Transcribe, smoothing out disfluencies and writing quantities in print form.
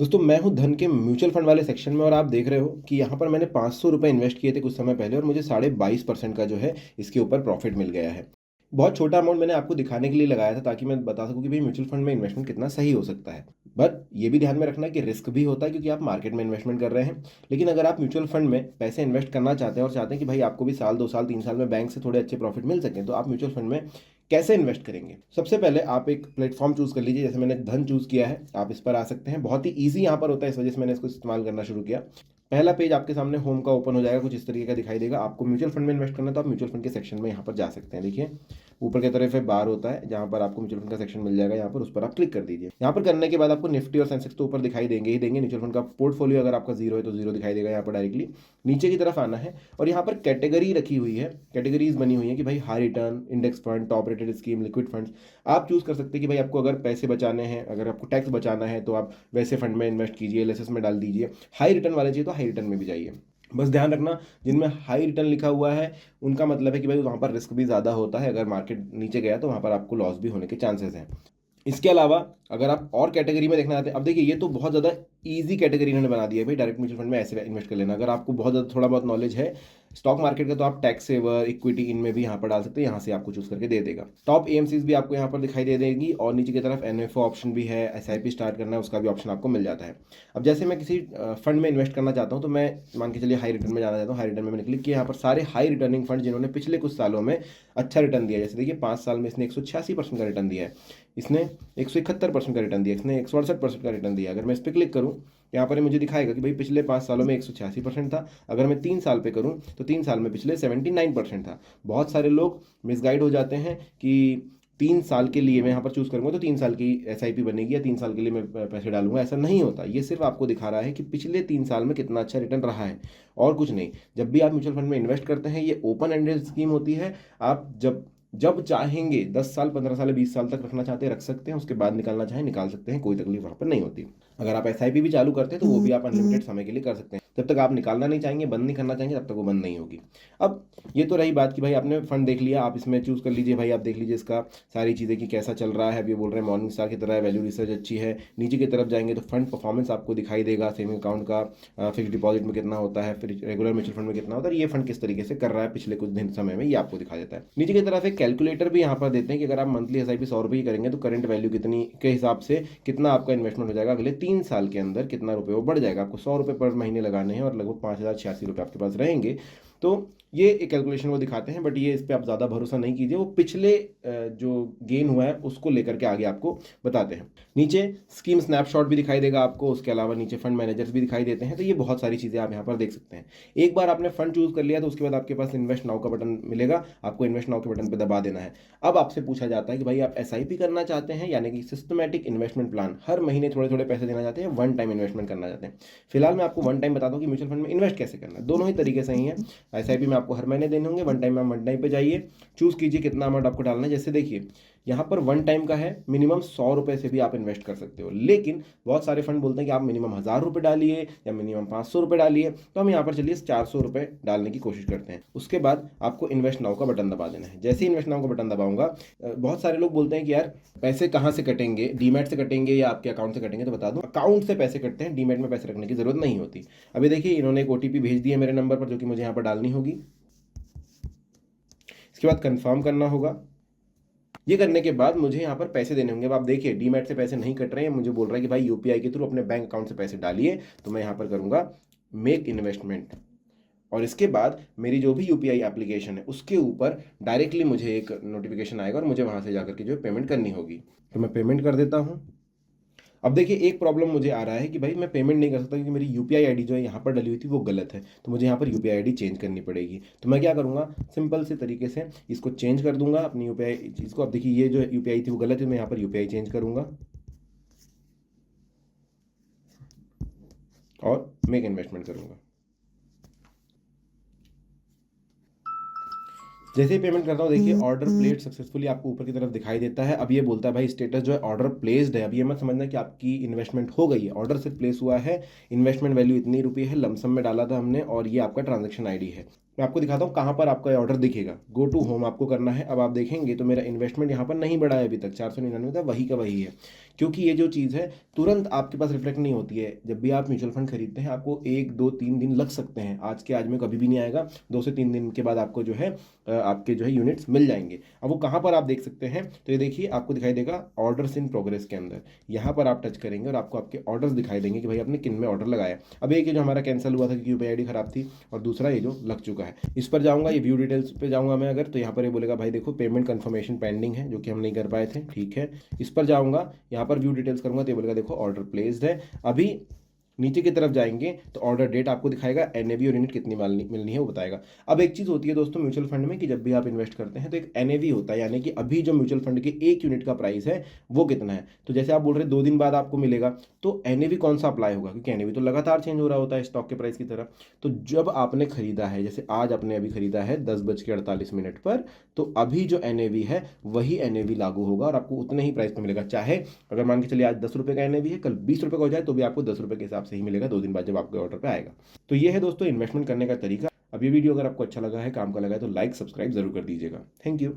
दोस्तों मैं हूँ धन के म्यूचुअल फंड वाले सेक्शन में और आप देख रहे हो कि यहाँ पर मैंने 500 रुपये इन्वेस्ट किए थे कुछ समय पहले और मुझे 22.5% का जो है इसके ऊपर प्रॉफिट मिल गया है। बहुत छोटा अमाउंट मैंने आपको दिखाने के लिए लगाया था ताकि मैं बता सकूं कि भाई म्यूचुअल फंड में इन्वेस्टमेंट कितना सही हो सकता है। बट ये भी ध्यान में रखना है कि रिस्क भी होता है क्योंकि आप मार्केट में इन्वेस्टमेंट कर रहे हैं। लेकिन अगर आप म्यूचुअल फंड में पैसे इन्वेस्ट करना चाहते हैं और चाहते हैं कि भाई आपको भी साल 2 साल 3 साल में बैंक से थोड़े अच्छे प्रॉफिट मिल सकें तो आप म्यूचुअल फंड में कैसे इन्वेस्ट करेंगे। सबसे पहले आप एक प्लेटफॉर्म चूज कर लीजिए, जैसे मैंने धन चूज किया है आप इस पर आ सकते हैं। बहुत ही ईजी यहाँ पर होता है, इस वजह से मैंने इसको इस्तेमाल करना शुरू किया। पहला पेज आपके सामने होम का ओपन हो जाएगा, कुछ इस तरीके का दिखाई देगा। आपको म्यूचुअल फंड में इन्वेस्ट करना है तो आप म्यूचुअल फंड के सेक्शन में यहाँ पर जा सकते हैं। देखिए ऊपर की तरफ एक बार होता है जहाँ पर आपको म्यूचुअल फंड का सेक्शन मिल जाएगा, यहाँ पर उस पर आप क्लिक कर दीजिए। यहाँ पर करने के बाद आपको निफ्टी और सेंसेक्स तो ऊपर दिखाई देंगे ही देंगे। म्यूचुअल फंड का पोर्टफोलियो अगर आपका जीरो है तो जीरो दिखाई देगा यहाँ पर डायरेक्टली। नीचे की तरफ आना है और यहाँ पर कैटेगरी रखी हुई है, कैटेगरीज बनी हुई है कि भाई high return, index fund, top rated scheme, liquid funds. आप चूज कर सकते हैं कि भाई आपको अगर पैसे बचाने हैं, अगर आपको टैक्स बचाना है तो आप वैसे फंड में इन्वेस्ट कीजिए, एलएसएस में डाल दीजिए। हाई रिटर्न वाले चाहिए तो हाई रिटर्न में भी जाइए। बस ध्यान रखना जिनमें हाई रिटर्न लिखा हुआ है उनका मतलब है कि भाई वहाँ पर रिस्क भी ज़्यादा होता है, अगर मार्केट नीचे गया तो वहाँ पर आपको लॉस भी होने के चांसेस हैं। इसके अलावा अगर आप और कैटेगरी में देखना चाहते हैं, अब देखिए ये तो बहुत ज़्यादा इजी कैटेगरी इन्होंने बना दी है भाई, डायरेक्ट म्यूचुअल फंड में ऐसे इन्वेस्ट कर लेना। अगर आपको बहुत ज़्यादा थोड़ा बहुत नॉलेज है स्टॉक मार्केट का तो आप टैक्स सेवर, इक्विटी, इनमें भी यहाँ पर डाल सकते हैं। यहाँ से आपको चूज करके दे देगा। टॉप एएमसीज भी आपको यहाँ पर दिखाई दे देगी और नीचे की तरफ एनएफओ ऑप्शन भी है, एसआईपी स्टार्ट करना है उसका भी ऑप्शन आपको मिल जाता है। अब जैसे मैं किसी फंड में इन्वेस्ट करना चाहता हूँ तो मैं मान के चलिए हाई रिटर्न में जाना चाहता हूँ। हाई रिटर्न में मैंने क्लिक किया, यहाँ पर सारे हाई रिटर्निंग फंड जिन्होंने पिछले कुछ सालों में अच्छा रिटर्न दिया, जैसे देखिए 5 साल में इसने 186% का रिटर्न दिया है, इसने 171% का रिटर्न दिया, इसने 168% का रिटर्न दिया। अगर मैं इस पर क्लिक करूँ यहाँ पर मुझे दिखाएगा कि भाई पिछले 5 सालों में 186% था। अगर मैं 3 साल पे करूँ तो 3 साल में पिछले 79% था। बहुत सारे लोग मिसगाइड हो जाते हैं कि 3 साल के लिए मैं यहाँ पर चूज करूंगा तो 3 साल की एसआईपी बनेगी या 3 साल के लिए मैं पैसे डालूंगा, ऐसा नहीं होता। ये सिर्फ आपको दिखा रहा है कि पिछले 3 साल में कितना अच्छा रिटर्न रहा है और कुछ नहीं। जब भी आप म्यूचुअल फंड में इन्वेस्ट करते हैं ये ओपन एंडेड स्कीम होती है। आप जब जब चाहेंगे 10 साल, 15 साल, 20 साल तक रखना चाहते हैं रख सकते हैं, उसके बाद निकालना चाहें निकाल सकते हैं, कोई तकलीफ वहाँ पर नहीं होती। अगर आप एसआईपी भी चालू करते हैं तो वो भी आप अनलिमिटेड समय के लिए कर सकते हैं। जब तक आप निकालना नहीं चाहेंगे, बंद नहीं करना चाहेंगे, तब तक वो बंद नहीं होगी। अब ये तो रही बात कि भाई आपने फंड देख लिया, आप इसमें चूज कर लीजिए। भाई आप देख लीजिए इसका सारी चीज़ें कि कैसा चल रहा है। अब ये बोल रहे हैं मॉर्निंग स्टार की तरह है, वैल्यू रिसर्च अच्छी है। नीचे की तरफ जाएंगे तो फंड परफॉर्मेंस आपको दिखाई देगा, सेविंग अकाउंट का फिक्स डिपॉजिट में कितना होता है, फिर रेगुलर म्यूचुअल फंड में कितना होता है, ये फंड किस तरीके से कर रहा है पिछले कुछ दिन समय में, ये आपको दिखा देता है। नीचे की तरफ एक कैलकुलेटर भी यहाँ पर देते हैं कि अगर आप मंथली एसआईपी 100 रुपये करेंगे तो करंट वैल्यू कितनी के हिसाब से कितना आपका इन्वेस्टमेंट हो जाएगा अगले 3 साल के अंदर, कितना रुपये वो बढ़ जाएगा। आपको 100 रुपये पर महीने लगाने हैं और लगभग 5,086 रुपये आपके पास रहेंगे। तो ये एक कैलकुलेशन वो दिखाते हैं, बट ये इस पर आप ज़्यादा भरोसा नहीं कीजिए। वो पिछले जो गेन हुआ है उसको लेकर के आगे आपको बताते हैं। नीचे स्कीम स्नैपशॉट भी दिखाई देगा आपको, उसके अलावा नीचे फंड मैनेजर्स भी दिखाई देते हैं। तो ये बहुत सारी चीज़ें आप यहाँ पर देख सकते हैं। एक बार आपने फंड चूज कर लिया तो उसके बाद आपके पास इन्वेस्ट नाउ का बटन मिलेगा, आपको इन्वेस्ट नाउ के बटन पर दबा देना है। अब आपसे पूछा जाता है कि भाई आप एसआईपी करना चाहते हैं यानी कि सिस्टमैटिक इन्वेस्टमेंट प्लान, हर महीने थोड़े थोड़े पैसे देना चाहते हैं, वन टाइम इन्वेस्टमेंट करना चाहते हैं। फिलहाल मैं आपको वन टाइम बता दूं कि म्यूचुअल फंड में इन्वेस्ट कैसे करना है। दोनों ही तरीके सही है। एसआईपी में आपको हर महीने देने होंगे, वन टाइम में वन टाइम पे जाइए, चूज कीजिए कितना अमाउंट आपको डालना है। जैसे देखिए यहाँ पर वन टाइम का है, मिनिमम 100 रुपये से भी आप इन्वेस्ट कर सकते हो। लेकिन बहुत सारे फंड बोलते हैं कि आप मिनिमम 1,000 रुपये डालिए या मिनिमम 500 रुपये डालिए। तो हम यहाँ पर चलिए 400 रुपये डालने की कोशिश करते हैं। उसके बाद आपको इन्वेस्ट नाउ का बटन दबा देना है। जैसे ही इन्वेस्ट नाउ का बटन दबाऊंगा, बहुत सारे लोग बोलते हैं कि यार पैसे कहाँ से कटेंगे, डीमैट से कटेंगे या आपके अकाउंट से कटेंगे। तो बता दूं अकाउंट से पैसे कटते हैं, डीमैट में पैसे रखने की जरूरत नहीं होती। अभी देखिए इन्होंने एक ओटीपी भेज दी है मेरे नंबर पर जो कि मुझे यहाँ पर डालनी होगी। इसके बाद कंफर्म करना होगा। ये करने के बाद मुझे यहाँ पर पैसे देने होंगे। अब आप देखिए डीमैट से पैसे नहीं कट रहे हैं, मुझे बोल रहा है कि भाई यूपीआई के थ्रू अपने बैंक अकाउंट से पैसे डालिए। तो मैं यहाँ पर करूँगा मेक इन्वेस्टमेंट और इसके बाद मेरी जो भी यूपीआई एप्लीकेशन है उसके ऊपर डायरेक्टली मुझे एक नोटिफिकेशन आएगा और मुझे वहाँ से जाकर के जो है पेमेंट करनी होगी। तो मैं पेमेंट कर देता हूँ। अब देखिए एक प्रॉब्लम मुझे आ रहा है कि भाई मैं पेमेंट नहीं कर सकता क्योंकि मेरी यूपीआई आईडी जो है यहाँ पर डली हुई थी वो गलत है। तो मुझे यहाँ पर यूपीआई आईडी चेंज करनी पड़ेगी। तो मैं क्या करूँगा, सिंपल से तरीके से इसको चेंज कर दूंगा अपनी यूपीआई चीज़ को। अब देखिए ये जो यूपीआई थी वो गलत है, मैं यहाँ पर यूपीआई चेंज करूँगा और मेक इन्वेस्टमेंट करूँगा। जैसे ही पेमेंट करता हूँ देखिए ऑर्डर प्लेस्ड सक्सेसफुली आपको ऊपर की तरफ दिखाई देता है। अब ये बोलता है भाई स्टेटस जो है ऑर्डर प्लेस्ड है। अब ये मत समझना कि आपकी इन्वेस्टमेंट हो गई है, ऑर्डर सिर्फ प्लेस हुआ है। इन्वेस्टमेंट वैल्यू इतनी रुपये है, लमसम में डाला था हमने और ये आपका ट्रांजैक्शन आईडी है। मैं आपको दिखाता हूँ कहाँ पर आपका ये ऑर्डर दिखेगा। गो टू होम आपको करना है। अब आप देखेंगे तो मेरा इन्वेस्टमेंट यहाँ पर नहीं बढ़ा है अभी तक, 499 था, वही का वही है। क्योंकि ये जो चीज़ है तुरंत आपके पास रिफ्लेक्ट नहीं होती है। जब भी आप म्यूचुअल फंड खरीदते हैं आपको 1 2 3 दिन लग सकते हैं, आज के आज में कभी भी नहीं आएगा। 2 से 3 दिन के बाद आपको जो है आपके जो है यूनिट्स मिल जाएंगे। अब वो कहाँ पर आप देख सकते हैं, तो ये देखिए आपको दिखाई देगा ऑर्डर्स इन प्रोग्रेस के अंदर। यहाँ पर आप टच करेंगे और आपको आपके ऑर्डर्स दिखाई देंगे कि भाई आपने किन में ऑर्डर लगाया। अब एक ये जो हमारा कैंसिल हुआ था क्योंकि यूपीआई आईडी खराब थी, और दूसरा ये जो लग चुका है। इस पर जाऊंगा, ये व्यू डिटेल्स पे जाऊंगा मैं अगर, तो यहाँ पर ये बोलेगा भाई देखो पेमेंट कंफर्मेशन पेंडिंग है, जो कि हम नहीं कर पाए थे, ठीक है। इस पर जाऊंगा, यहाँ पर व्यू डिटेल्स करूंगा तो ये बोलेगा देखो ऑर्डर प्लेस्ड है। अभी नीचे की तरफ जाएंगे तो ऑर्डर डेट आपको दिखाएगा, एनएवी और यूनिट कितनी मिलनी है वो बताएगा। अब एक चीज़ होती है दोस्तों म्यूचुअल फंड में कि जब भी आप इन्वेस्ट करते हैं तो एक एनएवी होता है, यानी कि अभी जो म्यूचुअल फंड के एक यूनिट का प्राइस है वो कितना है। तो जैसे आप बोल रहे हैं 2 दिन बाद आपको मिलेगा, तो एनएवी कौन सा अप्लाई होगा, क्योंकि एनएवी तो लगातार चेंज हो रहा होता है स्टॉक के प्राइस की तरह। तो जब आपने खरीदा है, जैसे आज आपने अभी खरीदा है 10:48 पर, तो अभी जो एनएवी है वही एनएवी लागू होगा और आपको उतने ही प्राइस पर मिलेगा। चाहे अगर मान के चलिए आज 10 रुपये का एनएवी है, कल 20 रुपये का हो जाए तो भी आपको 10 रुपये के हिसाब से ही मिलेगा 2 दिन बाद जब आपके ऑर्डर पे आएगा। तो ये है दोस्तों इन्वेस्टमेंट करने का तरीका। अब ये वीडियो अगर आपको अच्छा लगा है, काम का लगा है, तो लाइक सब्सक्राइब जरूर कर दीजिएगा। Thank you.